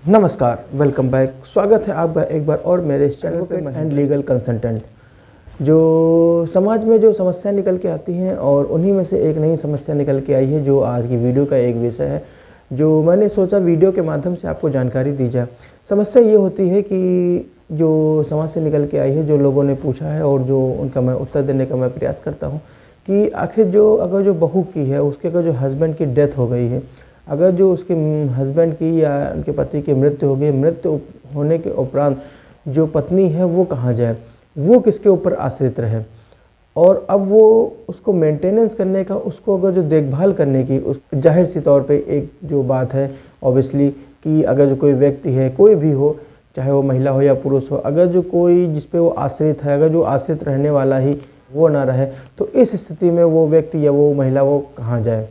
नमस्कार, welcome back. स्वागत है आपका एक बार और मेरे इस चैनल पे एंड लीगल कंसल्टेंट। जो समाज में जो समस्या निकल के आती हैं और उन्हीं में से एक नई समस्या निकल के आई है जो आज की वीडियो का एक विषय है, जो मैंने सोचा वीडियो के माध्यम से आपको जानकारी दी जाए। समस्या ये होती है कि जो समाज से निकल के आई है, जो लोगों ने पूछा है और जो उनका मैं उत्तर देने का मैं प्रयास करता हूँ कि आखिर अगर जो बहू की है उसके अगर जो हस्बैंड की डेथ हो गई है, अगर जो उसके हस्बैंड की या उनके पति की मृत्यु हो गई, मृत्यु होने के उपरांत जो पत्नी है वो कहाँ जाए, वो किसके ऊपर आश्रित रहे, और अब वो उसको मेंटेनेंस करने का, उसको अगर जो देखभाल करने की, उस जाहिर सी तौर पे एक जो बात है ऑब्वियसली कि अगर जो कोई व्यक्ति है, कोई भी हो, चाहे वो महिला हो या पुरुष हो, अगर जो कोई जिस पे वो आश्रित है, अगर जो आश्रित रहने वाला ही वो ना रहे, तो इस स्थिति में वो व्यक्ति या वो महिला वो कहाँ जाए।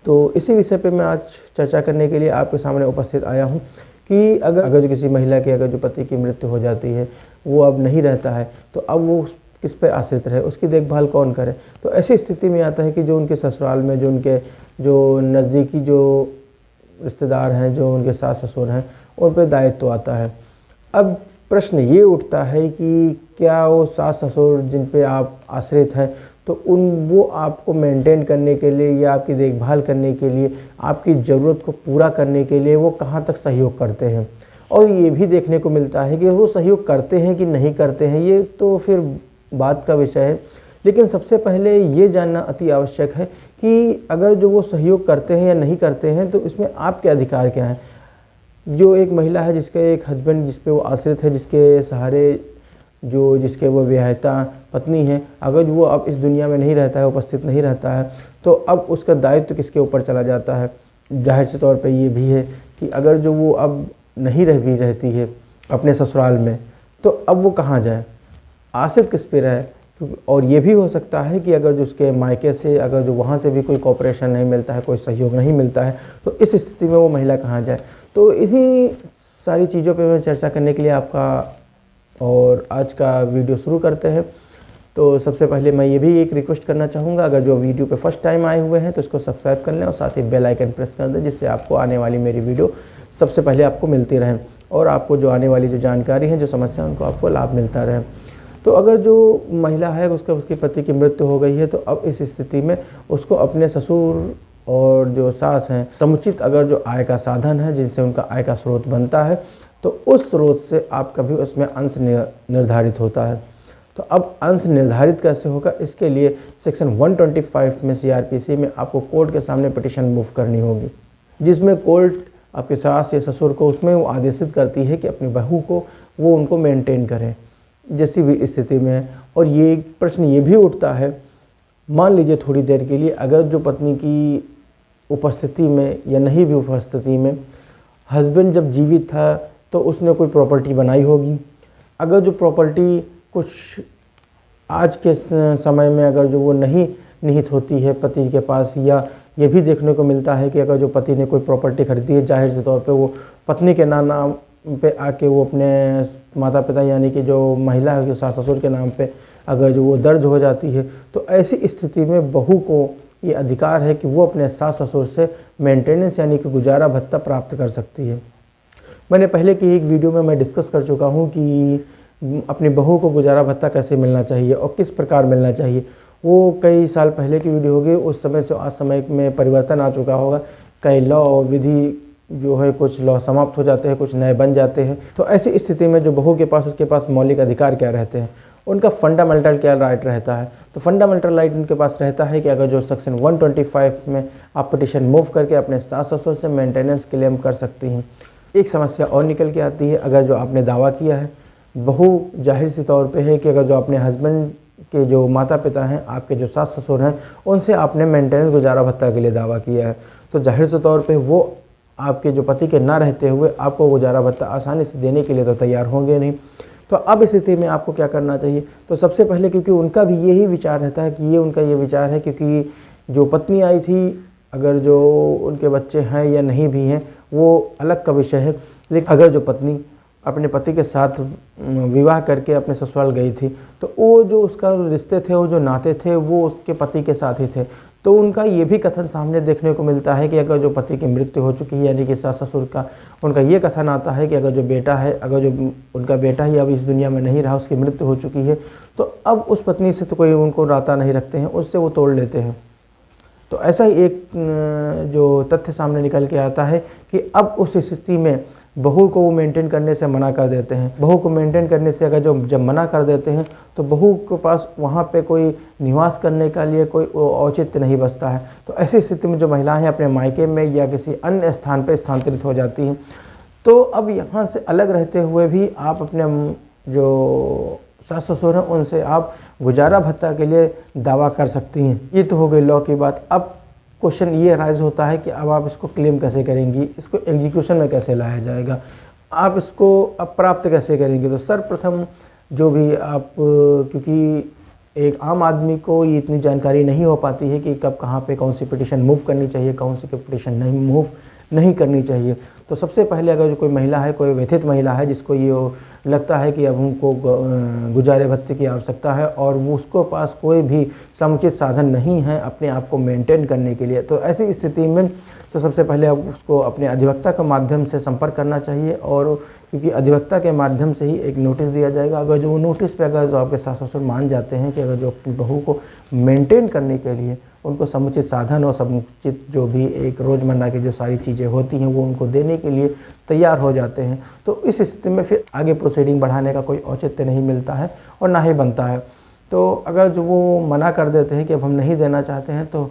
तो इसी विषय पे मैं आज चर्चा करने के लिए आपके सामने उपस्थित आया हूँ कि अगर जो किसी महिला की अगर जो पति की मृत्यु हो जाती है, वो अब नहीं रहता है, तो अब वो किस पे आश्रित रहे, उसकी देखभाल कौन करे। तो ऐसी स्थिति में आता है कि जो उनके ससुराल में जो उनके जो नज़दीकी जो रिश्तेदार हैं, जो उनके सास ससुर हैं, उन पर दायित्व तो आता है। अब प्रश्न ये उठता है कि क्या वो सास ससुर जिन पे आप आश्रित हैं, तो वो आपको मेंटेन करने के लिए या आपकी देखभाल करने के लिए, आपकी ज़रूरत को पूरा करने के लिए वो कहाँ तक सहयोग करते हैं। और ये भी देखने को मिलता है कि वो सहयोग करते हैं कि नहीं करते हैं, ये तो फिर बात का विषय है। लेकिन सबसे पहले ये जानना अति आवश्यक है कि अगर जो वो सहयोग करते हैं या नहीं करते हैं, तो इसमें आपके अधिकार क्या हैं। जो एक महिला है जिसका एक हस्बैंड जिस पे वो आश्रित है, जिसके सहारे जिसके वो विवाहिता पत्नी है, अगर वो अब इस दुनिया में नहीं रहता है, उपस्थित नहीं रहता है, तो अब उसका दायित्व किसके ऊपर चला जाता है। जाहिर से तौर पे ये भी है कि अगर जो वो अब नहीं रहती है अपने ससुराल में, तो अब वो कहाँ जाए, आश्रित किस पे रहे। और ये भी हो सकता है कि अगर जो उसके मायके से, अगर जो वहाँ से भी कोई कोऑपरेशन नहीं मिलता है, कोई सहयोग नहीं मिलता है, तो इस स्थिति में वो महिला कहाँ जाए। तो इन्हीं सारी चीज़ों पे मैं चर्चा करने के लिए आपका और आज का वीडियो शुरू करते हैं। तो सबसे पहले मैं ये भी एक रिक्वेस्ट करना चाहूँगा, अगर जो वीडियो पे फर्स्ट टाइम आए हुए हैं तो इसको सब्सक्राइब कर लें और साथ ही बेल आइकन प्रेस कर दें, जिससे आपको आने वाली मेरी वीडियो सबसे पहले आपको मिलती रहे और आपको जो आने वाली जो जानकारी है, जो समस्या है, उनको आपको लाभ मिलता रहे। तो अगर जो महिला है उसके पति की मृत्यु हो गई है, तो अब इस स्थिति में उसको अपने ससुर और जो सास हैं, समुचित अगर जो आय का साधन है, जिनसे उनका आय का स्रोत बनता है, तो उस स्रोत से आपका भी उसमें अंश निर्धारित होता है। तो अब अंश निर्धारित कैसे होगा, इसके लिए सेक्शन 125 में CRPC में आपको कोर्ट के सामने पिटीशन मूव करनी होगी, जिसमें कोर्ट आपके सास या ससुर को उसमें वो आदेशित करती है कि अपनी बहू को वो उनको मेंटेन करें जैसी भी स्थिति में है। और ये प्रश्न ये भी उठता है, मान लीजिए थोड़ी देर के लिए अगर जो पत्नी की उपस्थिति में या नहीं भी उपस्थिति में, हस्बैंड जब जीवित था तो उसने कोई प्रॉपर्टी बनाई होगी। अगर जो प्रॉपर्टी कुछ आज के समय में अगर जो वो नहीं निहित होती है पति के पास, या ये भी देखने को मिलता है कि अगर जो पति ने कोई प्रॉपर्टी खरीदी है, जाहिर से तौर पे वो पत्नी के नाम पे आके वो अपने माता पिता यानी कि जो महिला है, जो सास ससुर के नाम पे अगर जो वो दर्ज हो जाती है, तो ऐसी स्थिति में बहू को ये अधिकार है कि वो अपने सास ससुर से मेंटेनेंस यानी कि गुजारा भत्ता प्राप्त कर सकती है। मैंने पहले की एक वीडियो में मैं डिस्कस कर चुका हूँ कि अपनी बहू को गुजारा भत्ता कैसे मिलना चाहिए और किस प्रकार मिलना चाहिए। वो कई साल पहले की वीडियो होगी, उस समय से आज समय में परिवर्तन आ चुका होगा। कई लॉ और विधि जो है, कुछ लॉ समाप्त हो जाते हैं, कुछ नए बन जाते हैं। तो ऐसी स्थिति में जो बहू के पास, उसके पास मौलिक अधिकार क्या रहते हैं, उनका फंडामेंटल क्या राइट रहता है। तो फंडामेंटल राइट उनके पास रहता है कि अगर जो सेक्शन 125 में आप पिटीशन मूव करके अपने सास ससुर से मेंटेनेंस क्लेम कर सकती हैं। एक समस्या और निकल के आती है, अगर जो आपने दावा किया है, बहू जाहिर सी तौर पे है कि अगर जो अपने हस्बैंड के जो माता पिता हैं, आपके जो सास ससुर हैं, उनसे आपने मेंटेनेंस गुजारा भत्ता के लिए दावा किया है, तो जाहिर से तौर पे वो आपके जो पति के ना रहते हुए आपको गुजारा भत्ता आसानी से देने के लिए तो तैयार होंगे नहीं। तो अब इस स्थिति में आपको क्या करना चाहिए। तो सबसे पहले, क्योंकि उनका भी यही विचार रहता है कि उनका ये विचार है, क्योंकि जो पत्नी आई थी, अगर जो उनके बच्चे हैं या नहीं भी हैं वो अलग का विषय है, लेकिन अगर जो पत्नी अपने पति के साथ विवाह करके अपने ससुराल गई थी, तो वो जो उसका रिश्ते थे, वो जो नाते थे, वो उसके पति के साथ ही थे। तो उनका ये भी कथन सामने देखने को मिलता है कि अगर जो पति की मृत्यु हो चुकी है, यानी कि सास ससुर का उनका ये कथन आता है कि अगर जो बेटा है, अगर जो उनका बेटा ही अब इस दुनिया में नहीं रहा, उसकी मृत्यु हो चुकी है, तो अब उस पत्नी से तो कोई उनको नाता नहीं रखते हैं, उससे वो तोड़ लेते हैं। तो ऐसा ही एक जो तथ्य सामने निकल के आता है कि अब उस स्थिति में बहू को वो मेंटेन करने से मना कर देते हैं। बहू को मेंटेन करने से अगर जब मना कर देते हैं तो बहू के पास वहाँ पे कोई निवास करने के लिए कोई औचित्य नहीं बचता है। तो ऐसी स्थिति में जो महिलाएं अपने मायके में या किसी अन्य स्थान पर स्थानांतरित हो जाती हैं, तो अब यहाँ से अलग रहते हुए भी आप अपने जो सास ससुर हैं उनसे आप गुजारा भत्ता के लिए दावा कर सकती हैं। ये तो हो गई लॉ की बात। अब क्वेश्चन ये राइज होता है कि अब आप इसको क्लेम कैसे करेंगी, इसको एग्जीक्यूशन में कैसे लाया जाएगा, आप इसको अब प्राप्त कैसे करेंगे। तो सर्वप्रथम जो भी आप, क्योंकि एक आम आदमी को ये इतनी जानकारी नहीं हो पाती है कि कब कहाँ पे कौन सी पिटीशन मूव करनी चाहिए, कौन सी पिटीशन नहीं मूव नहीं करनी चाहिए। तो सबसे पहले अगर जो कोई महिला है, कोई व्यथित महिला है जिसको ये लगता है कि अब उनको गुजारे भत्ते की आवश्यकता है और वो उसको पास कोई भी समुचित साधन नहीं है अपने आप को मेंटेन करने के लिए, तो ऐसी स्थिति में तो सबसे पहले आप उसको अपने अधिवक्ता के माध्यम से संपर्क करना चाहिए। और क्योंकि अधिवक्ता के माध्यम से ही एक नोटिस दिया जाएगा। अगर जो वो नोटिस पे अगर जो आपके सास ससुर मान जाते हैं कि अगर जो अपनी बहू को मेंटेन करने के लिए उनको समुचित साधन और समुचित जो भी एक रोज़मर्रा की जो सारी चीज़ें होती हैं वो उनको देने के लिए तैयार हो जाते हैं, तो इस स्थिति में फिर आगे प्रोसीडिंग बढ़ाने का कोई औचित्य नहीं मिलता है और ना ही बनता है। तो अगर जो वो मना कर देते हैं कि अब हम नहीं देना चाहते हैं, तो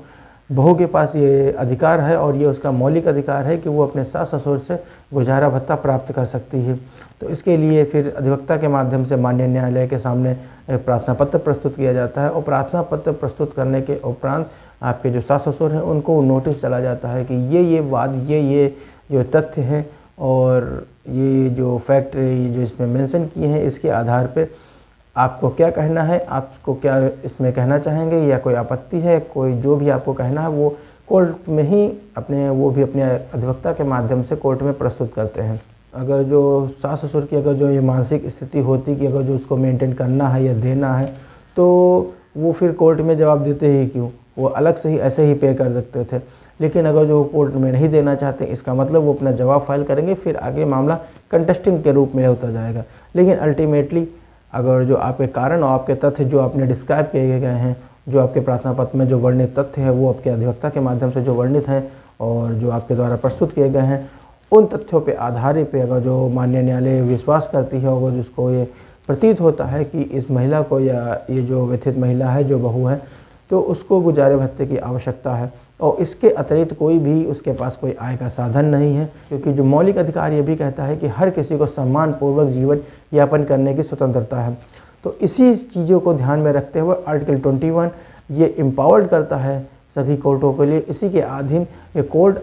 बहू के पास ये अधिकार है और ये उसका मौलिक अधिकार है कि वो अपने सास ससुर से गुजारा भत्ता प्राप्त कर सकती है। तो इसके लिए फिर अधिवक्ता के माध्यम से माननीय न्यायालय के सामने प्रार्थना पत्र प्रस्तुत किया जाता है और प्रार्थना पत्र प्रस्तुत करने के उपरांत आपके जो सास ससुर हैं उनको नोटिस चला जाता है कि ये वाद, ये जो तथ्य हैं और ये जो फैक्ट जो इसमें मेंशन किए हैं, इसके आधार पे आपको क्या कहना है, आपको क्या इसमें कहना चाहेंगे या कोई आपत्ति है, कोई जो भी आपको कहना है वो कोर्ट में ही वो भी अपने अधिवक्ता के माध्यम से कोर्ट में प्रस्तुत करते हैं। अगर जो सास ससुर की अगर जो ये मानसिक स्थिति होती कि अगर जो उसको मेंटेन करना है या देना है, तो वो फिर कोर्ट में जवाब देते ही क्यों, वो अलग से ही ऐसे ही पे कर सकते थे। लेकिन अगर जो कोर्ट में नहीं देना चाहते, इसका मतलब वो अपना जवाब फाइल करेंगे, फिर आगे मामला कंटेस्टिंग के रूप में होता जाएगा। लेकिन अल्टीमेटली अगर जो आपके कारण और आपके तथ्य जो आपने डिस्क्राइब किए गए हैं, जो आपके प्रार्थना पत्र में जो वर्णित तथ्य है वो आपके अधिवक्ता के माध्यम से जो वर्णित हैं और जो आपके द्वारा प्रस्तुत किए गए हैं, उन तथ्यों पे आधारित पे अगर जो माननीय न्यायालय विश्वास करती है और जिसको ये प्रतीत होता है कि इस महिला को या ये जो व्यथित महिला है, जो बहू है, तो उसको गुजारे भत्ते की आवश्यकता है और इसके अतिरिक्त कोई भी उसके पास कोई आय का साधन नहीं है। क्योंकि जो मौलिक अधिकार ये भी कहता है कि हर किसी को सम्मानपूर्वक जीवन यापन करने की स्वतंत्रता है। तो इसी चीज़ों को ध्यान में रखते हुए आर्टिकल 21 ये एम्पावर्ड करता है सभी कोर्टों के लिए। इसी के अधीन ये कोर्ट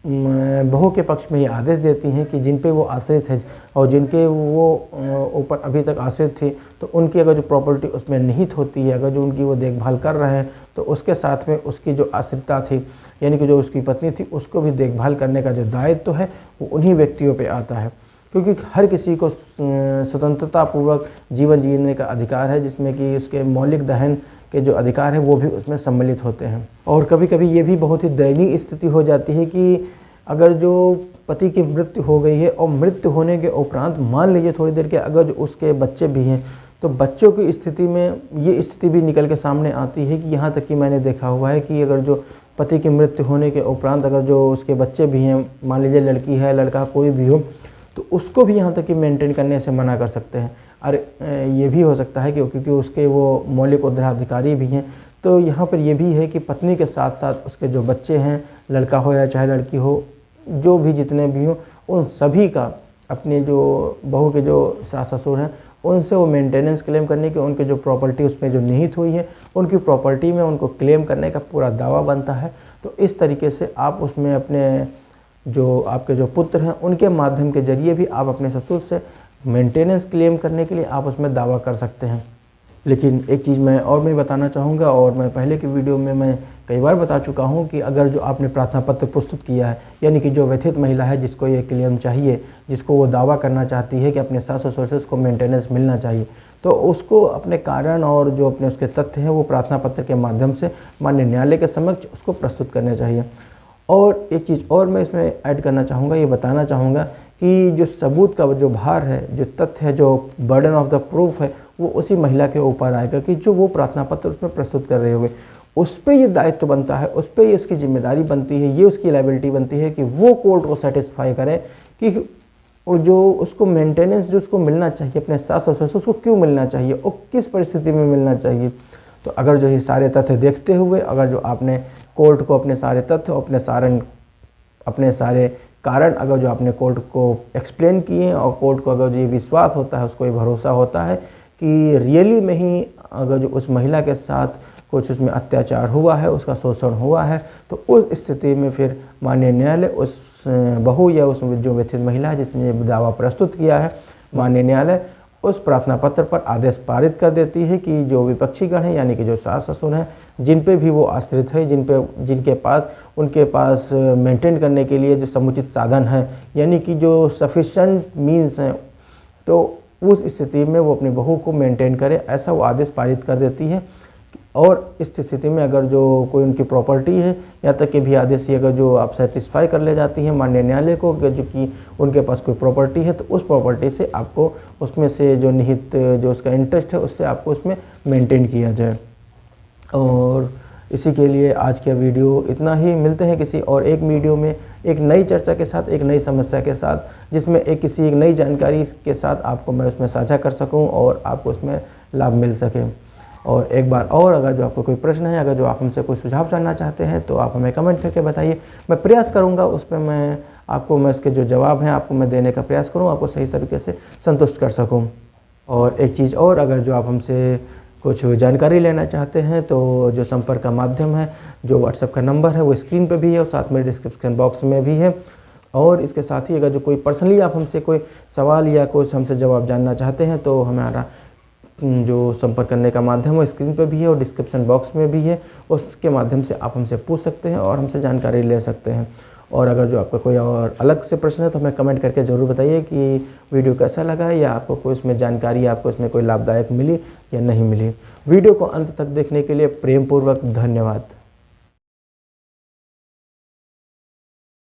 बहू के पक्ष में ये आदेश देती हैं कि जिन पे वो आश्रित है और जिनके वो ऊपर अभी तक आश्रित थे, तो उनकी अगर जो प्रॉपर्टी उसमें निहित होती है, अगर जो उनकी वो देखभाल कर रहे हैं, तो उसके साथ में उसकी जो आश्रिता थी यानी कि जो उसकी पत्नी थी, उसको भी देखभाल करने का जो दायित्व है वो उन्हीं व्यक्तियों पे आता है। क्योंकि हर किसी को स्वतंत्रतापूर्वक जीवन जीने का अधिकार है, जिसमें कि उसके मौलिक दहन के जो अधिकार हैं वो भी उसमें सम्मिलित होते हैं। और कभी कभी ये भी बहुत ही दयनीय स्थिति हो जाती है कि अगर जो पति की मृत्यु हो गई है और मृत्यु होने के उपरांत मान लीजिए थोड़ी देर के अगर जो उसके बच्चे भी हैं, तो बच्चों की स्थिति में ये स्थिति भी निकल के सामने आती है कि यहाँ तक कि मैंने देखा हुआ है कि अगर जो पति की मृत्यु होने के उपरांत अगर जो उसके बच्चे भी हैं, मान लीजिए लड़की है लड़का कोई भी हो, तो उसको भी यहाँ तक कि मेंटेन करने से मना कर सकते हैं। और ये भी हो सकता है कि क्योंकि उसके वो मौलिक उत्तराधिकारी भी हैं, तो यहाँ पर ये भी है कि पत्नी के साथ साथ उसके जो बच्चे हैं, लड़का हो या चाहे लड़की हो, जो भी जितने भी हों, उन सभी का अपने जो बहू के जो सास ससुर हैं उनसे वो मेंटेनेंस क्लेम करने की, उनके जो प्रॉपर्टी उसमें जो निहित हुई है उनकी प्रॉपर्टी में उनको क्लेम करने का पूरा दावा बनता है। तो इस तरीके से आप उसमें अपने जो आपके जो पुत्र हैं उनके माध्यम के जरिए भी आप अपने ससुर से मेंटेनेंस क्लेम करने के लिए आप उसमें दावा कर सकते हैं। लेकिन एक चीज़ मैं बताना चाहूँगा और मैं पहले की वीडियो में मैं कई बार बता चुका हूँ कि अगर जो आपने प्रार्थना पत्र प्रस्तुत किया है, यानी कि जो व्यथित महिला है जिसको ये क्लेम चाहिए, जिसको वो दावा करना चाहती है कि अपने सास ससुर से उसको मेंटेनेंस मिलना चाहिए, तो उसको अपने कारण और जो अपने उसके तथ्य हैं वो प्रार्थना पत्र के माध्यम से माननीय न्यायालय के समक्ष उसको प्रस्तुत करने चाहिए। और एक चीज़ और मैं इसमें ऐड करना चाहूँगा, ये बताना चाहूँगा कि जो सबूत का जो भार है, जो तथ्य है, जो बर्डन ऑफ द प्रूफ है, वो उसी महिला के ऊपर आएगा कि जो वो प्रार्थना पत्र उसमें प्रस्तुत कर रहे होंगे, उस पर ये दायित्व बनता है, उस पर ये उसकी जिम्मेदारी बनती है, ये उसकी लायबिलिटी बनती है कि वो कोर्ट को सेटिस्फाई करे कि और जो उसको मेंटेनेंस जो उसको मिलना चाहिए अपने सास ससुर से, उसको क्यों मिलना चाहिए और किस परिस्थिति में मिलना चाहिए। तो अगर जो ये सारे तथ्य देखते हुए अगर जो आपने कोर्ट को अपने सारे तथ्य, अपने सारे कारण अगर जो आपने कोर्ट को एक्सप्लेन किए और कोर्ट को अगर जो ये विश्वास होता है, उसको ये भरोसा होता है कि रियली में ही अगर जो उस महिला के साथ कुछ उसमें अत्याचार हुआ है, उसका शोषण हुआ है, तो उस स्थिति में फिर माननीय न्यायालय उस बहू या उस जो व्यथित महिला है जिसने ये दावा प्रस्तुत किया है, माननीय न्यायालय उस प्रार्थना पत्र पर आदेश पारित कर देती है कि जो विपक्षीगण हैं, यानी कि जो सास ससुर हैं, जिन पे भी वो आश्रित है, उनके पास मेंटेन करने के लिए जो समुचित साधन है, यानी कि जो सफिशेंट मीन्स हैं, तो उस स्थिति में वो अपनी बहू को मेंटेन करे, ऐसा वो आदेश पारित कर देती है। और इस स्थिति में अगर जो कोई उनकी प्रॉपर्टी है, यहाँ तक कि भी आदेश अगर जो आप सेटिस्फाई कर ले जाती हैं माननीय न्यायालय को जो कि उनके पास कोई प्रॉपर्टी है, तो उस प्रॉपर्टी से आपको उसमें से जो निहित जो उसका इंटरेस्ट है उससे आपको उसमें मेंटेन किया जाए। और इसी के लिए आज का वीडियो इतना ही। मिलते हैं किसी और एक वीडियो में एक नई चर्चा के साथ, एक नई समस्या के साथ, जिसमें एक नई जानकारी के साथ आपको मैं उसमें साझा कर सकूं और आपको उसमें लाभ मिल सके। और एक बार और अगर जो आपको कोई प्रश्न है, अगर जो आप हमसे कोई सुझाव जानना चाहते हैं, तो आप हमें कमेंट करके बताइए। मैं प्रयास करूंगा उस पर मैं इसके जो जवाब हैं आपको मैं देने का प्रयास करूँ, आपको सही तरीके से संतुष्ट कर सकूँ। और एक चीज़ और, अगर जो आप हमसे कुछ जानकारी लेना चाहते हैं तो जो संपर्क का माध्यम है, जो व्हाट्सएप का नंबर है वो स्क्रीन पे भी है और साथ में डिस्क्रिप्शन बॉक्स में भी है। और इसके साथ ही अगर जो कोई पर्सनली आप हमसे कोई सवाल या कुछ हमसे जवाब जानना चाहते हैं तो हमारा जो संपर्क करने का माध्यम है स्क्रीन पे भी है और डिस्क्रिप्शन बॉक्स में भी है, उसके माध्यम से आप हमसे पूछ सकते हैं और हमसे जानकारी ले सकते हैं। और अगर जो आपका कोई और अलग से प्रश्न है तो हमें कमेंट करके ज़रूर बताइए कि वीडियो कैसा लगा या आपको कोई इसमें जानकारी, आपको इसमें कोई लाभदायक मिली या नहीं मिली। वीडियो को अंत तक देखने के लिए प्रेमपूर्वक धन्यवाद।